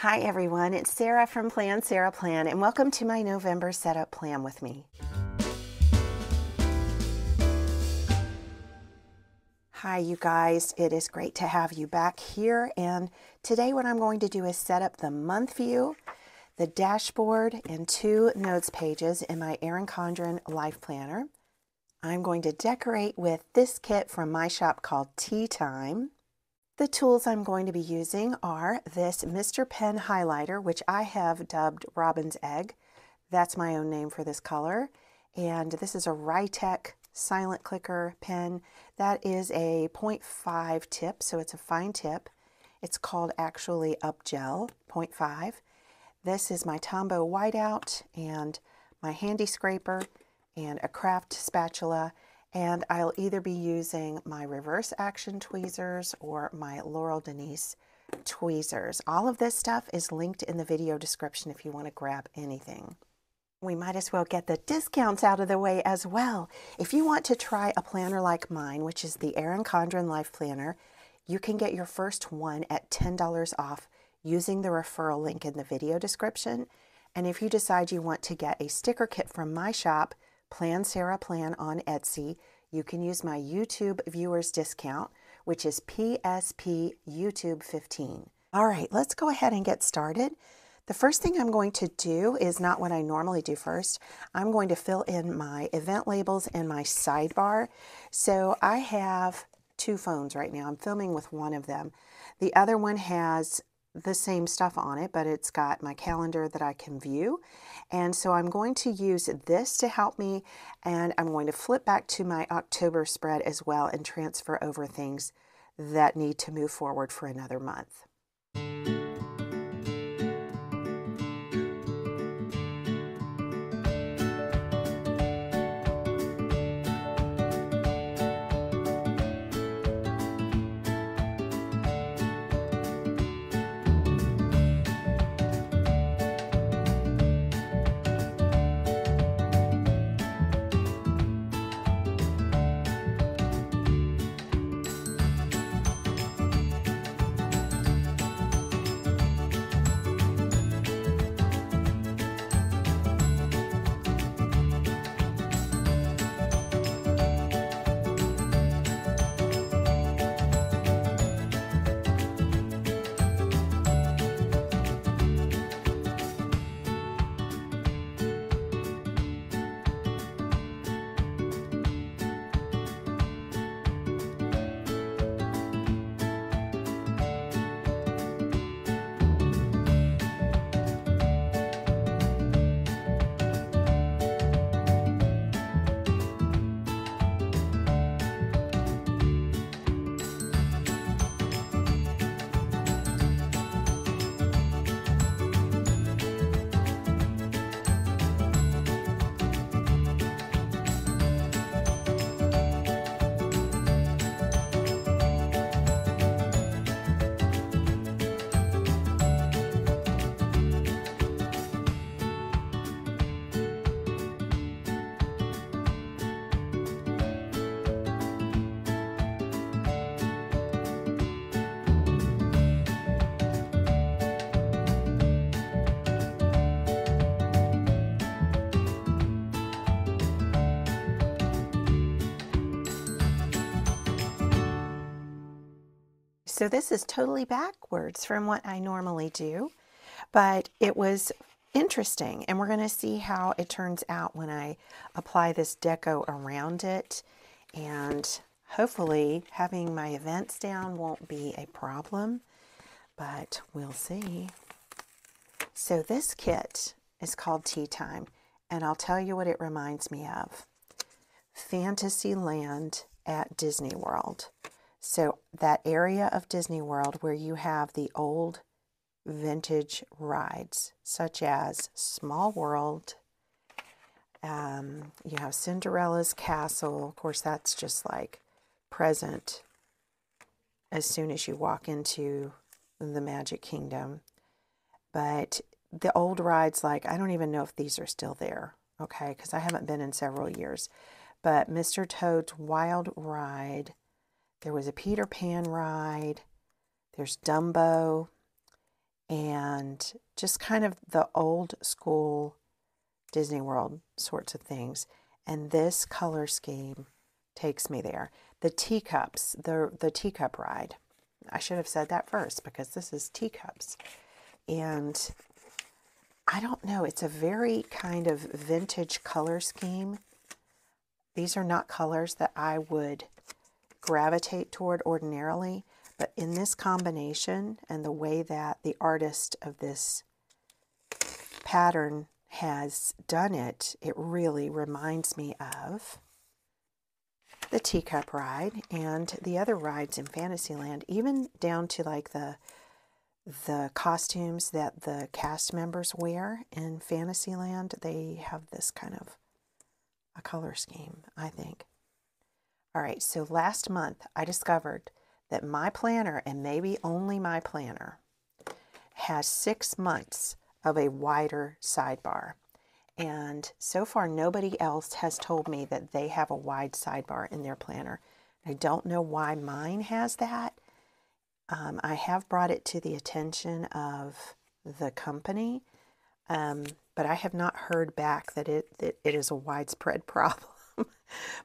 Hi everyone, it's Sarah from Plan Sarah Plan, and welcome to my November setup plan with me. Hi you guys, it is great to have you back here, and today what I'm going to do is set up the month view, the dashboard, and 2 notes pages in my Erin Condren Life Planner. I'm going to decorate with this kit from my shop called Tea Time. The tools I'm going to be using are this Mr. Pen highlighter, which I have dubbed Robin's Egg. That's my own name for this color. And this is a Rytec silent clicker pen. That is a 0.5 tip, so it's a fine tip. It's called actually Up Gel 0.5. This is my Tombow whiteout and my handy scraper and a craft spatula. And I'll either be using my reverse action tweezers or my Laurel Denise tweezers. All of this stuff is linked in the video description if you want to grab anything. We might as well get the discounts out of the way as well. If you want to try a planner like mine, which is the Erin Condren Life Planner, you can get your first one at $10 off using the referral link in the video description. And if you decide you want to get a sticker kit from my shop, Plan Sarah Plan on Etsy, you can use my YouTube viewers discount, which is PSP YouTube 15. All right, let's go ahead and get started. The first thing I'm going to do is not what I normally do first. I'm going to fill in my event labels and my sidebar. So I have 2 phones right now. I'm filming with one of them. The other one has the same stuff on it, but it's got my calendar that I can view. And so I'm going to use this to help me, and I'm going to flip back to my October spread as well and transfer over things that need to move forward for another month. So this is totally backwards from what I normally do, but it was interesting, and we're going to see how it turns out when I apply this deco around it, and hopefully having my events down won't be a problem, but we'll see. So this kit is called Tea Time, and I'll tell you what it reminds me of. Fantasyland at Disney World. So that area of Disney World where you have the old vintage rides, such as Small World, you have Cinderella's Castle. Of course, that's just like present as soon as you walk into the Magic Kingdom. But the old rides, like, I don't even know if these are still there, okay, because I haven't been in several years. But Mr. Toad's Wild Ride, there was a Peter Pan ride, there's Dumbo, and just kind of the old school Disney World sorts of things. And this color scheme takes me there. The teacups, the teacup ride. I should have said that first because this is teacups. And I don't know, it's a very kind of vintage color scheme. These are not colors that I would gravitate toward ordinarily, but in this combination and the way that the artist of this pattern has done it, it really reminds me of the teacup ride and the other rides in Fantasyland, even down to like the costumes that the cast members wear in Fantasyland. They have this kind of a color scheme, I think. All right, so last month I discovered that my planner, and maybe only my planner, has 6 months of a wider sidebar. And so far, nobody else has told me that they have a wide sidebar in their planner. I don't know why mine has that. I have brought it to the attention of the company, but I have not heard back that it is a widespread problem.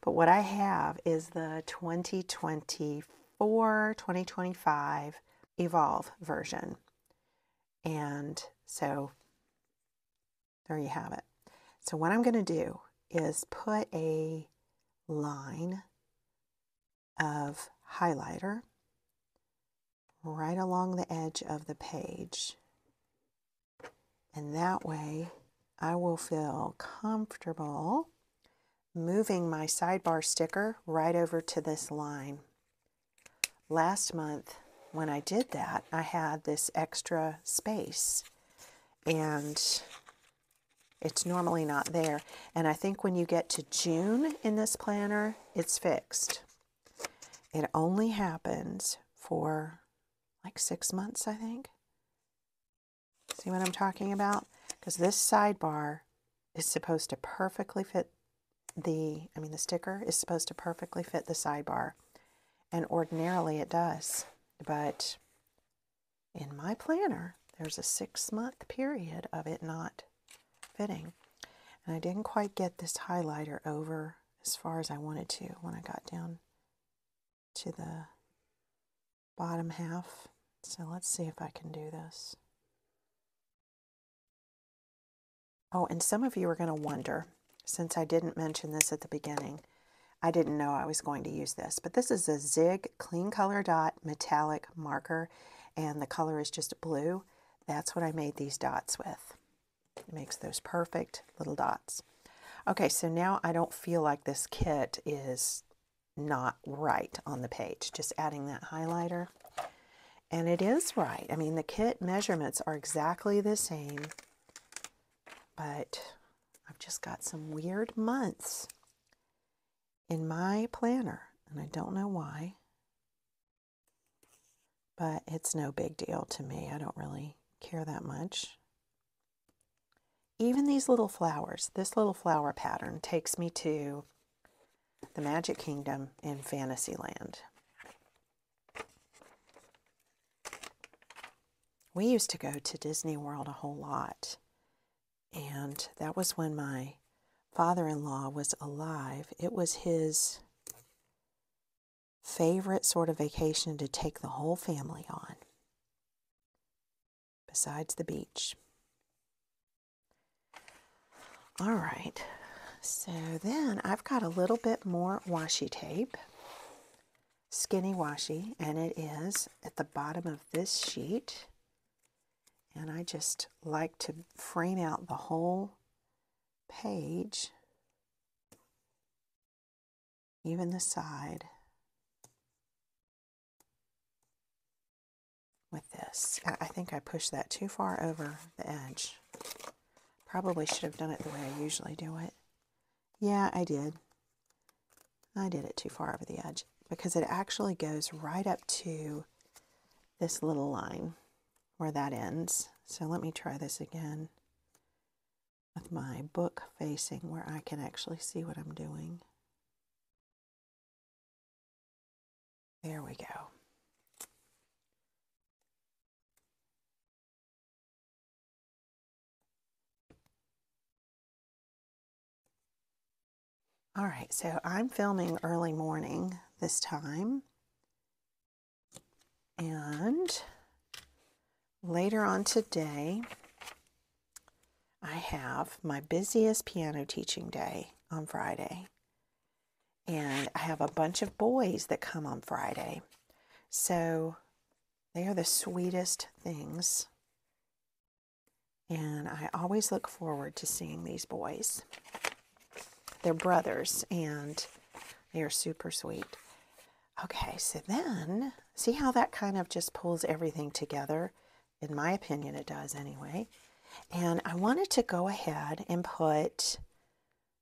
But what I have is the 2024-2025 Evolve version. And so there you have it. So what I'm going to do is put a line of highlighter right along the edge of the page. And that way I will feel comfortable moving my sidebar sticker right over to this line. Last month when I did that, I had this extra space and it's normally not there. And I think when you get to June in this planner, it's fixed. It only happens for like 6 months, I think. See what I'm talking about? Because this sidebar is supposed to perfectly fit the sticker is supposed to perfectly fit the sidebar. And ordinarily it does. But in my planner, there's a 6-month period of it not fitting. And I didn't quite get this highlighter over as far as I wanted to when I got down to the bottom half. So let's see if I can do this. Oh, and some of you are going to wonder, since I didn't mention this at the beginning, I didn't know I was going to use this, but this is a Zig Clean Color Dot metallic marker, and the color is just blue. That's what I made these dots with. It makes those perfect little dots. Okay, so now I don't feel like this kit is not right on the page. Just adding that highlighter. And it is right. I mean, the kit measurements are exactly the same, but I've just got some weird months in my planner, and I don't know why, but it's no big deal to me. I don't really care that much. Even these little flowers, this little flower pattern takes me to the Magic Kingdom in Fantasyland. We used to go to Disney World a whole lot, and that was when my father-in-law was alive. It was his favorite sort of vacation to take the whole family on, besides the beach. All right, so then I've got a little bit more washi tape, skinny washi, and it is at the bottom of this sheet. And I just like to frame out the whole page, even the side, with this. I think I pushed that too far over the edge. Probably should have done it the way I usually do it. Yeah, I did. I did it too far over the edge because it actually goes right up to this little line where that ends. So let me try this again with my book facing where I can actually see what I'm doing. There we go. All right, so I'm filming early morning this time. And later on today, I have my busiest piano teaching day on Friday. And I have a bunch of boys that come on Friday. So they are the sweetest things. And I always look forward to seeing these boys. They're brothers, and they are super sweet. Okay, so then, see how that kind of just pulls everything together? In my opinion, it does anyway. And I wanted to go ahead and put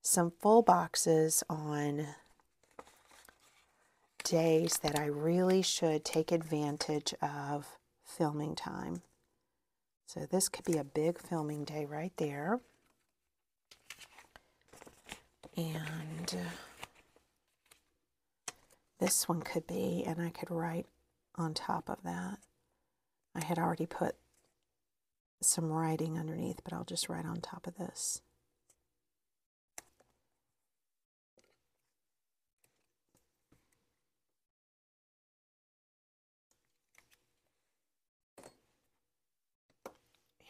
some full boxes on days that I really should take advantage of filming time. So this could be a big filming day right there. And this one could be, and I could write on top of that. I had already put some writing underneath, but I'll just write on top of this.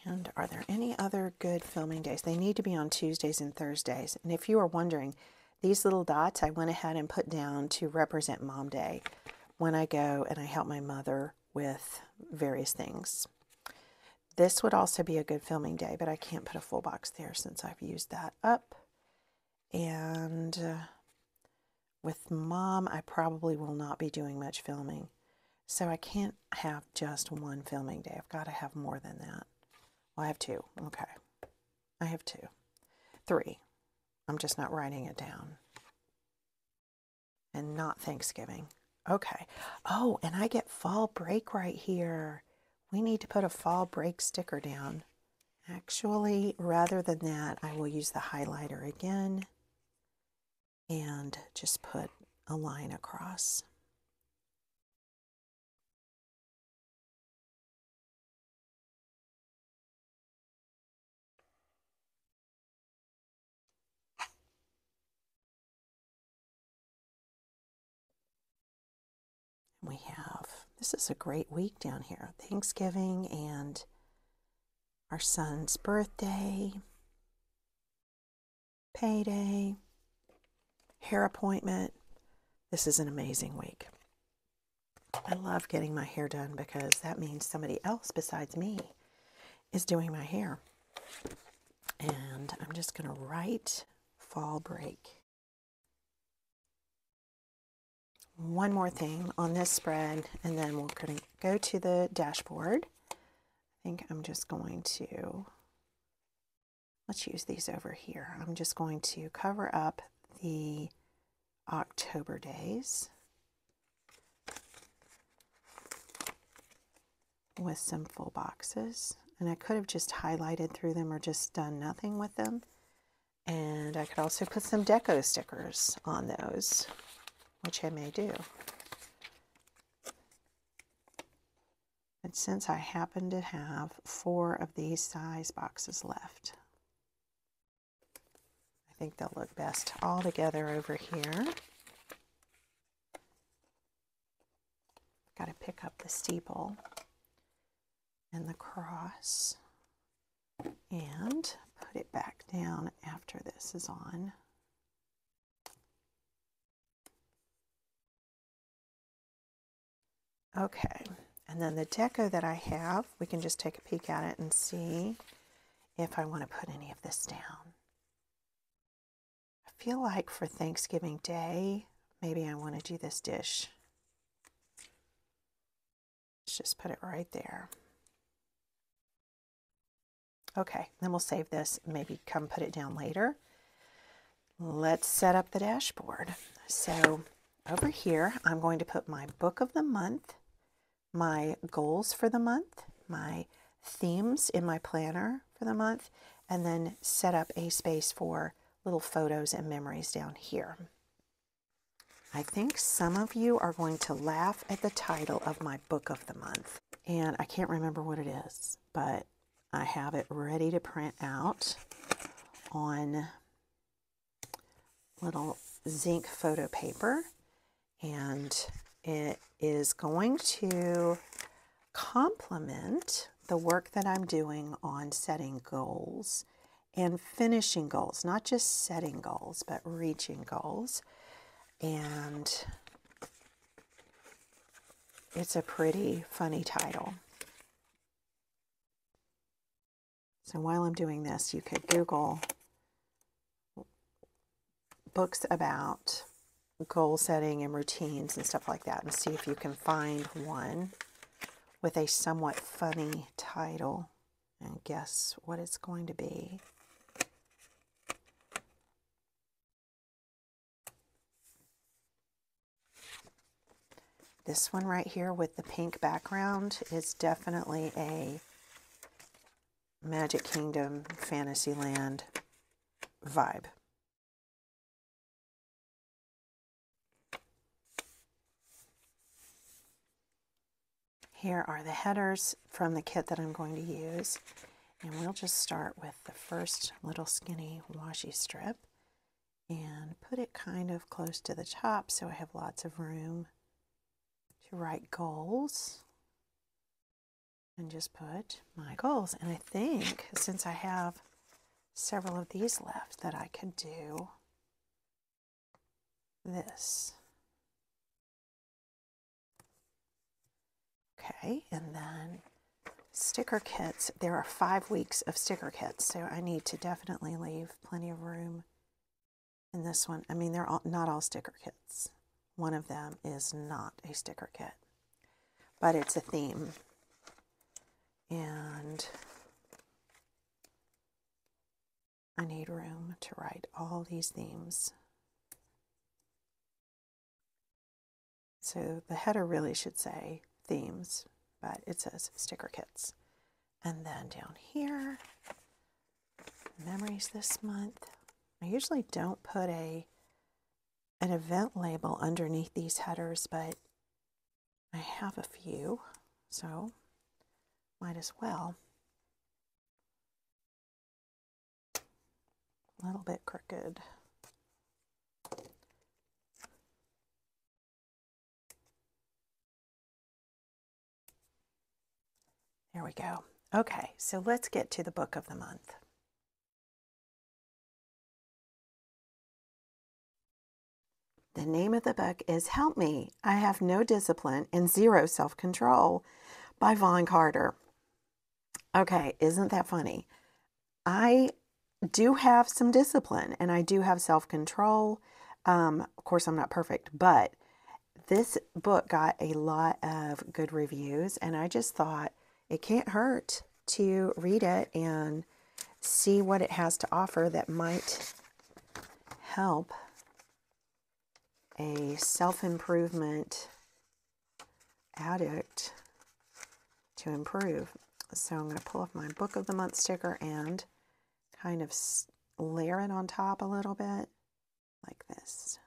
And are there any other good filming days? They need to be on Tuesdays and Thursdays. And if you are wondering, these little dots I went ahead and put down to represent Mom Day when I go and I help my mother with various things. This would also be a good filming day, but I can't put a full box there since I've used that up. And with Mom, I probably will not be doing much filming. So I can't have just one filming day. I've got to have more than that. Well, I have two. Okay. I have two. Three. I'm just not writing it down. And not Thanksgiving. Okay. Oh, and I get fall break right here. We need to put a fall break sticker down. Actually, rather than that, I will use the highlighter again and just put a line across. We have, this is a great week down here. Thanksgiving and our son's birthday, payday, hair appointment. This is an amazing week. I love getting my hair done because that means somebody else besides me is doing my hair. And I'm just going to write fall break. One more thing on this spread, and then we're going to go to the dashboard. I think I'm just going to, let's use these over here. I'm just going to cover up the October days with some full boxes. And I could have just highlighted through them or just done nothing with them. And I could also put some deco stickers on those, which I may do. But since I happen to have 4 of these size boxes left, I think they'll look best all together over here. Got to pick up the steeple and the cross and put it back down after this is on. Okay, and then the deco that I have, we can just take a peek at it and see if I want to put any of this down. I feel like for Thanksgiving Day, maybe I want to do this dish. Let's just put it right there. Okay, then we'll save this and maybe come put it down later. Let's set up the dashboard. So over here, I'm going to put my book of the month, my goals for the month, my themes in my planner for the month, and then set up a space for little photos and memories down here. I think some of you are going to laugh at the title of my book of the month, and I can't remember what it is, but I have it ready to print out on little zinc photo paper, and it is going to complement the work that I'm doing on setting goals and finishing goals, not just setting goals, but reaching goals. And it's a pretty funny title. So while I'm doing this, you could Google books about goal setting and routines and stuff like that and see if you can find one with a somewhat funny title and guess what it's going to be. This one right here with the pink background is definitely a Magic Kingdom Fantasyland vibe. Here are the headers from the kit that I'm going to use, and we'll just start with the first little skinny washi strip and put it kind of close to the top so I have lots of room to write goals and just put my goals. And I think since I have several of these left that I could do this. Okay, and then sticker kits. There are 5 weeks of sticker kits, so I need to definitely leave plenty of room in this one. I mean, they're not all sticker kits. One of them is not a sticker kit, but it's a theme. And I need room to write all these themes. So the header really should say themes, but it says sticker kits. And then down here, memories this month. I usually don't put an event label underneath these headers, but I have a few, so might as well. A little bit crooked. There we go. Okay, so let's get to the book of the month. The name of the book is Help Me, I Have No Discipline and Zero Self-Control by Vaughn Carter. Okay, isn't that funny? I do have some discipline and I do have self-control. Of course, I'm not perfect, but this book got a lot of good reviews, and I just thought it can't hurt to read it and see what it has to offer that might help a self-improvement addict to improve. So I'm going to pull off my Book of the Month sticker and kind of layer it on top a little bit like this.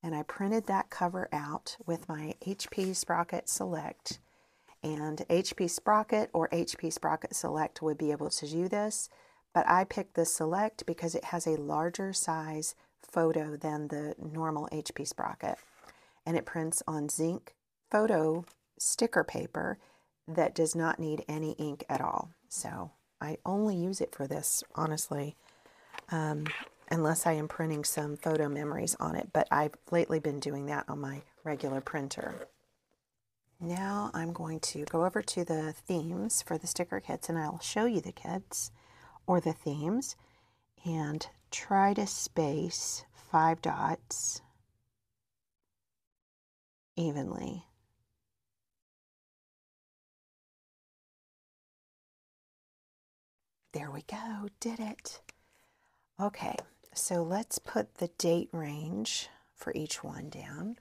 And I printed that cover out with my HP Sprocket Select. And HP Sprocket or HP Sprocket Select would be able to do this, but I picked the Select because it has a larger size photo than the normal HP Sprocket. And it prints on zinc photo sticker paper that does not need any ink at all. So I only use it for this, honestly, unless I am printing some photo memories on it. But I've lately been doing that on my regular printer. Now I'm going to go over to the themes for the sticker kits, and I'll show you the kits or the themes and try to space 5 dots evenly. There we go, did it. Okay, so let's put the date range for each one down.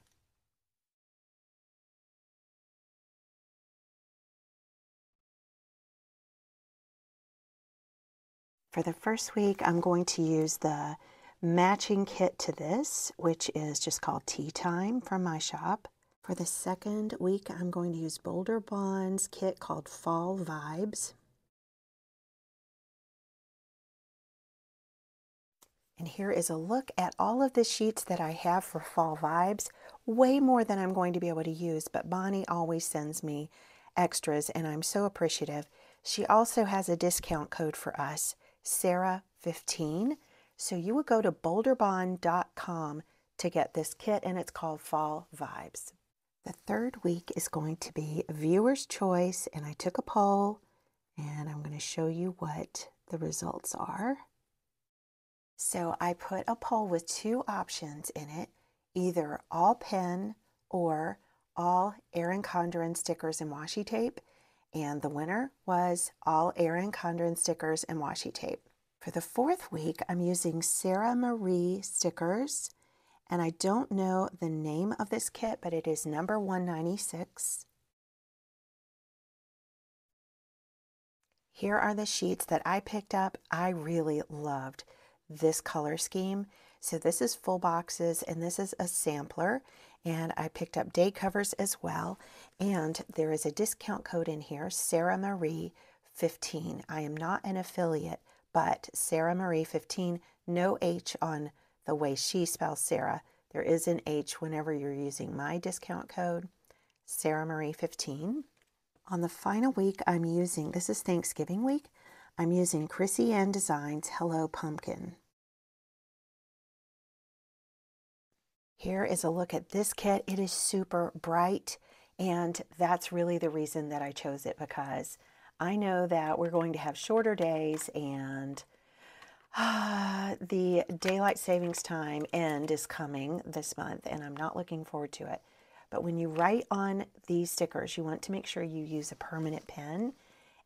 For the first week, I'm going to use the matching kit to this, which is just called Tea Time from my shop. For the second week, I'm going to use Boulder Bond's kit called Fall Vibes. And here is a look at all of the sheets that I have for fall vibes. Way more than I'm going to be able to use, but Bonnie always sends me extras and I'm so appreciative. She also has a discount code for us, Sarah15. So you would go to boulderbond.com to get this kit, and it's called Fall Vibes. The third week is going to be viewer's choice, and I took a poll and I'm going to show you what the results are. So I put a poll with two options in it, either all pen or all Erin Condren stickers and washi tape, and the winner was all Erin Condren stickers and washi tape. For the fourth week, I'm using Sarah Marie stickers, and I don't know the name of this kit, but it is number 196. Here are the sheets that I picked up. I really loved this color scheme. So this is full boxes and this is a sampler, and I picked up day covers as well, and there is a discount code in here, Sarah Marie 15. I am not an affiliate, but Sarah Marie 15, no H on the way she spells Sarah. There is an H whenever you're using my discount code, Sarah Marie 15. On the final week, I'm using, this is Thanksgiving week, I'm using Chrissy Ann Designs Hello Pumpkin. Here is a look at this kit. It is super bright, and that's really the reason that I chose it, because I know that we're going to have shorter days, and the daylight savings time end is coming this month, and I'm not looking forward to it. But when you write on these stickers, you want to make sure you use a permanent pen,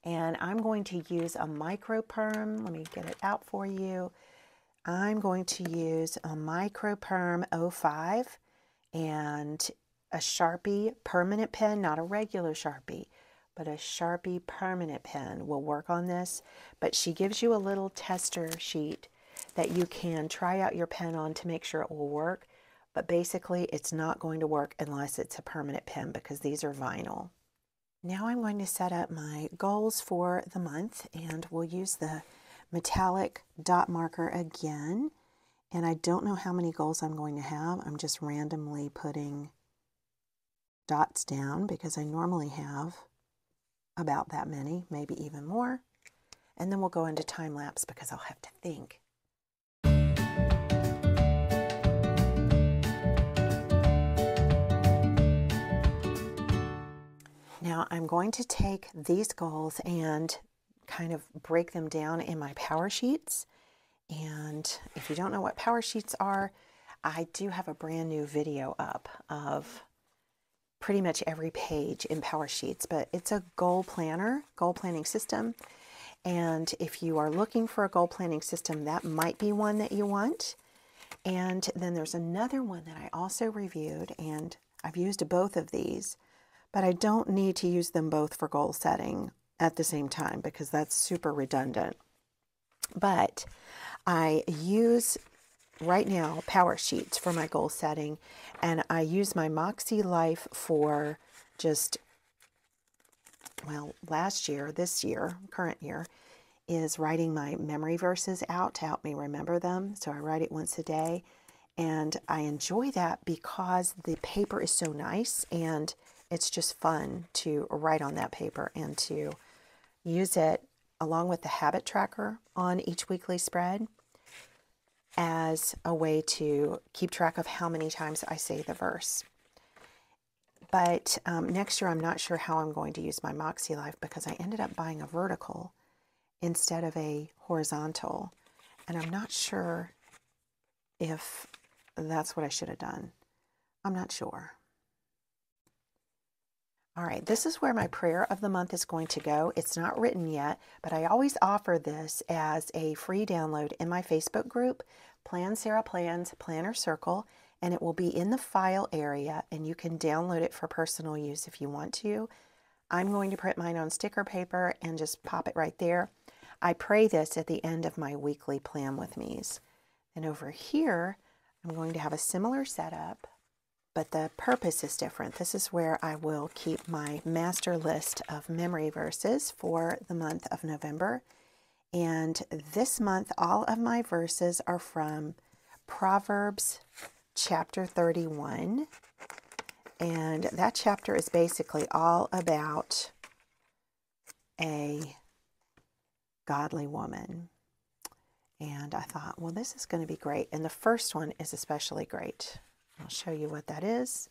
and I'm going to use a micro perm. Let me get it out for you. I'm going to use a micro perm 05 and a Sharpie permanent pen, not a regular Sharpie, but a Sharpie permanent pen will work on this. But she gives you a little tester sheet that you can try out your pen on to make sure it will work. But basically, it's not going to work unless it's a permanent pen, because these are vinyl. Now I'm going to set up my goals for the month, and we'll use the metallic dot marker again. And I don't know how many goals I'm going to have. I'm just randomly putting dots down because I normally have about that many, maybe even more. And then we'll go into time lapse because I'll have to think. Now I'm going to take these goals and kind of break them down in my PowerSheets. And if you don't know what PowerSheets are, I do have a brand new video up of pretty much every page in PowerSheets, but it's a goal planner, goal planning system. And if you are looking for a goal planning system, that might be one that you want. And then there's another one that I also reviewed, and I've used both of these, but I don't need to use them both for goal setting at the same time because that's super redundant. But I use right now PowerSheets for my goal setting, and I use my Moxie Life for just, well, last year, this year, current year, is writing my memory verses out to help me remember them. So I write it once a day, and I enjoy that because the paper is so nice, and it's just fun to write on that paper and to use it along with the habit tracker on each weekly spread as a way to keep track of how many times I say the verse. But next year, I'm not sure how I'm going to use my Moxie Life because I ended up buying a vertical instead of a horizontal. And I'm not sure if that's what I should have done. I'm not sure. All right, this is where my prayer of the month is going to go. It's not written yet, but I always offer this as a free download in my Facebook group, Plan Sarah Plans Planner Circle, and it will be in the file area, and you can download it for personal use if you want to. I'm going to print mine on sticker paper and just pop it right there. I pray this at the end of my weekly Plan With Me's. And over here, I'm going to have a similar setup, but the purpose is different. This is where I will keep my master list of memory verses for the month of November. And this month, all of my verses are from Proverbs chapter 31. And that chapter is basically all about a godly woman. And I thought, well, this is going to be great. And the first one is especially great. I'll show you what that is.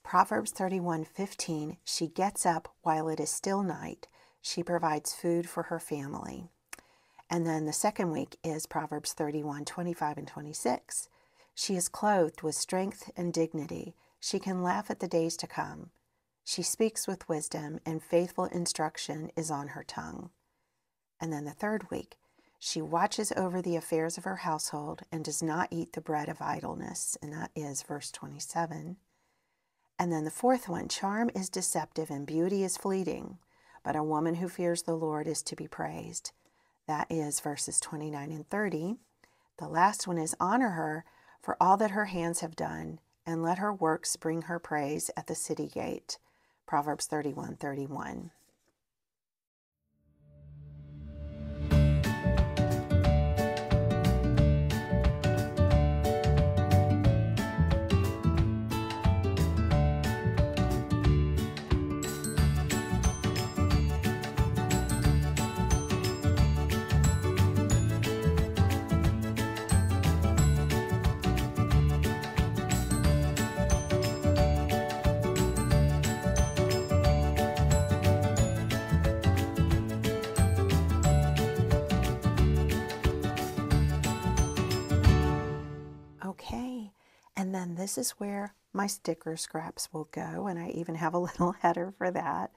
Proverbs 31:15, she gets up while it is still night. She provides food for her family. And then the second week is Proverbs 31:25 and 26. She is clothed with strength and dignity. She can laugh at the days to come. She speaks with wisdom, and faithful instruction is on her tongue. And then the third week, she watches over the affairs of her household and does not eat the bread of idleness. And that is verse 27. And then the fourth one, charm is deceptive and beauty is fleeting, but a woman who fears the Lord is to be praised. That is verses 29 and 30. The last one is honor her for all that her hands have done, and let her works bring her praise at the city gate. Proverbs 31:31. Okay, and then this is where my sticker scraps will go, and I even have a little header for that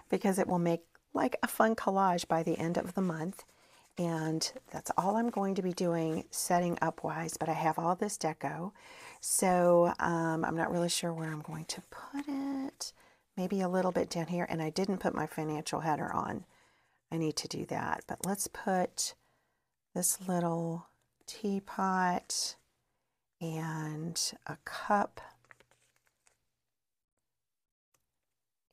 because it will make like a fun collage by the end of the month. And that's all I'm going to be doing setting up wise, but I have all this deco. So I'm not really sure where I'm going to put it. Maybe a little bit down here, and I didn't put my financial header on. I need to do that, but let's put this little teapot and a cup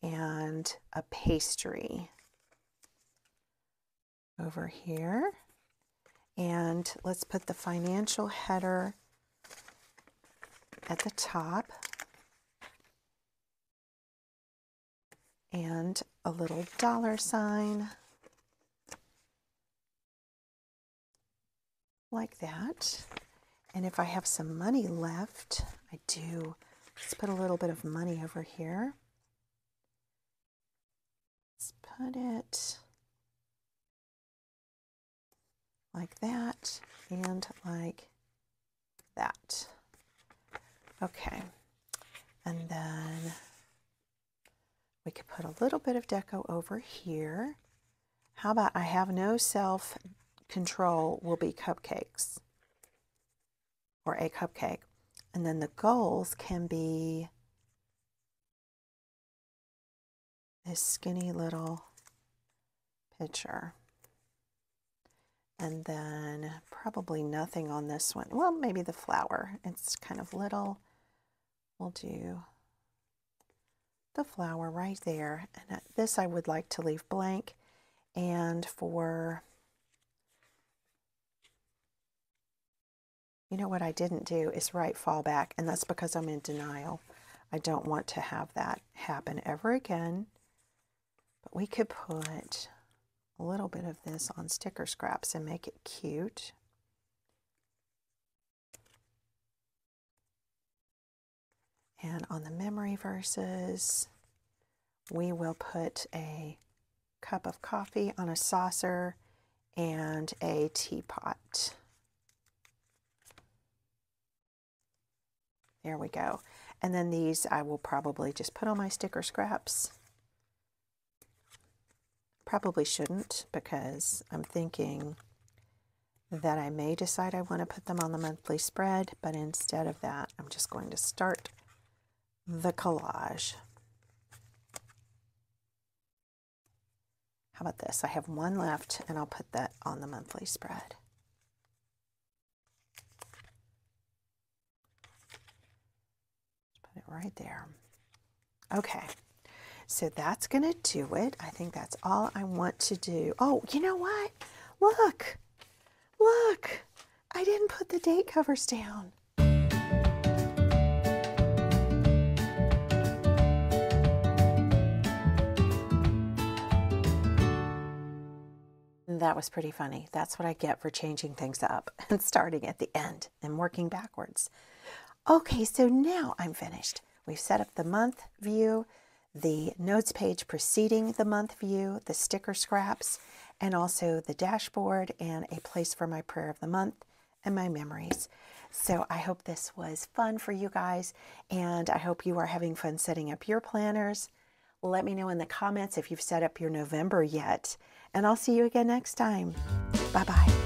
and a pastry over here. And let's put the financial header at the top and a little $sign like that. And if I have some money left, I do. Let's put a little bit of money over here. Let's put it like that and like that. Okay. And then we could put a little bit of deco over here. How about I have no self-control will be cupcakes. Or a cupcake. And then the goals can be this skinny little picture. And then probably nothing on this one. Well, maybe the flower. It's kind of little. We'll do the flower right there. And this I would like to leave blank. And for, you know what I didn't do is write fallback, and that's because I'm in denial. I don't want to have that happen ever again. But we could put a little bit of this on sticker scraps and make it cute. And on the memory verses, we will put a cup of coffee on a saucer and a teapot. There we go. And then these I will probably just put on my sticker scraps. Probably shouldn't, because I'm thinking that I may decide I want to put them on the monthly spread, but instead of that, I'm just going to start the collage. How about this? I have one left, and I'll put that on the monthly spread. Put it right there. Okay, so that's going to do it. I think that's all I want to do. Oh, you know what? Look, look, I didn't put the date covers down. That was pretty funny. That's what I get for changing things up and starting at the end and working backwards. Okay, so now I'm finished. We've set up the month view, the notes page preceding the month view, the sticker scraps, and also the dashboard and a place for my prayer of the month and my memories. So I hope this was fun for you guys, and I hope you are having fun setting up your planners. Let me know in the comments if you've set up your November yet, and I'll see you again next time. Bye-bye.